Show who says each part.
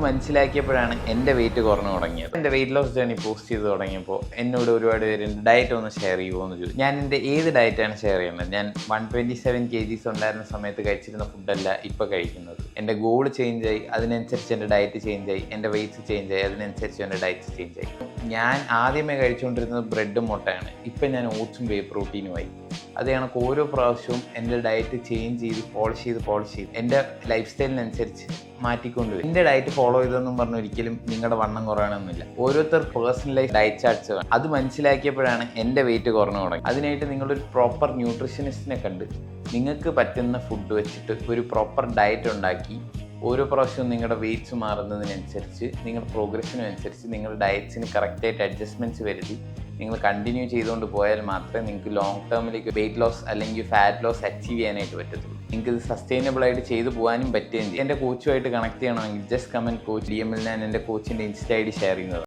Speaker 1: മനസ്സിലാക്കിയപ്പോഴാണ് എൻ്റെ വെയിറ്റ് കുറഞ്ഞു തുടങ്ങിയത്. എൻ്റെ വെയിറ്റ് ലോസ് ജേർണി പോസ്റ്റ് ചെയ്ത് തുടങ്ങിയപ്പോൾ എന്നോട് ഒരുപാട് പേര് ഡയറ്റ് ഒന്ന് ഷെയർ ചെയ്യുമോ എന്ന് ചോദിച്ചു. ഞാൻ എൻ്റെ ഏത് ഡയറ്റാണ് ഷെയർ ചെയ്യുന്നത്? ഞാൻ 127 kgs ഉണ്ടായിരുന്ന സമയത്ത് കഴിച്ചിരുന്ന ഫുഡല്ല ഇപ്പോൾ കഴിക്കുന്നത്. എൻ്റെ ഗോൾ ചേഞ്ച് ആയി, അതിനനുസരിച്ച് എൻ്റെ ഡയറ്റ് ചേഞ്ച് ആയി. എൻ്റെ വെയിറ്റ് ചേഞ്ച് ആയി, അതിനനുസരിച്ച് എൻ്റെ ഡയറ്റ് ചേഞ്ച് ആയി. ഞാൻ ആദ്യമേ കഴിച്ചുകൊണ്ടിരുന്നത് ബ്രെഡും മുട്ടയാണ്. ഇപ്പം ഞാൻ ഓട്സും വേ പ്രോട്ടീനുമായി. അത് കണക്ക് ഓരോ പ്രാവശ്യവും എൻ്റെ ഡയറ്റ് ചേഞ്ച് ചെയ്ത് പോളിഷ് ചെയ്ത് എൻ്റെ ലൈഫ് സ്റ്റൈലിനനുസരിച്ച് മാറ്റിക്കൊണ്ടുവരും. എൻ്റെ ഡയറ്റ് ഫോളോ ചെയ്തെന്നും പറഞ്ഞ് ഒരിക്കലും നിങ്ങളുടെ വണ്ണം കുറയണമെന്നില്ല. ഓരോരുത്തർ പേഴ്സണലൈസ് ഡയറ്റ് ചാർട്ട്സ് വേണം. അത് മനസ്സിലാക്കിയപ്പോഴാണ് എൻ്റെ വെയിറ്റ് കുറഞ്ഞു തുടങ്ങി. അതിനായിട്ട് നിങ്ങളൊരു പ്രോപ്പർ ന്യൂട്രീഷനിസ്റ്റിനെ കണ്ട് നിങ്ങൾക്ക് പറ്റുന്ന ഫുഡ് വെച്ചിട്ട് ഒരു പ്രോപ്പർ ഡയറ്റ് ഉണ്ടാക്കി ഓരോ പ്രാവശ്യവും നിങ്ങളുടെ വെയിറ്റ്സ് മാറുന്നതിനനുസരിച്ച് നിങ്ങളുടെ പ്രോഗ്രഷനും അനുസരിച്ച് നിങ്ങളുടെ ഡയറ്റ്സിന് കറക്റ്റായിട്ട് അഡ്ജസ്റ്റ്മെൻറ്റ്സ് വരുത്തി നിങ്ങൾ കണ്ടിന്യൂ ചെയ്തുകൊണ്ട് പോയാൽ മാത്രമേ നിങ്ങൾക്ക് ലോങ് ടേമിലേക്ക് വെയിറ്റ് ലോസ് അല്ലെങ്കിൽ ഫാറ്റ് ലോസ് അച്ചീവ് ചെയ്യാനായിട്ട് പറ്റത്തുള്ളൂ. നിങ്ങൾക്ക് ഇത് സസ്റ്റൈനബിൾ ആയിട്ട് ചെയ്തു പോകാനും പറ്റുകയും ചെയ്യും. എൻ്റെ കോച്ചുമായിട്ട് കണക്ട് ചെയ്യണമെങ്കിൽ ജസ്റ്റ് കമൻറ്റ് കോച്ച് DM-ൽ ഞാൻ എൻ്റെ കോച്ചിൻ്റെ ഇൻസ്റ്റ ID ഷെയർ ചെയ്യുന്നത്.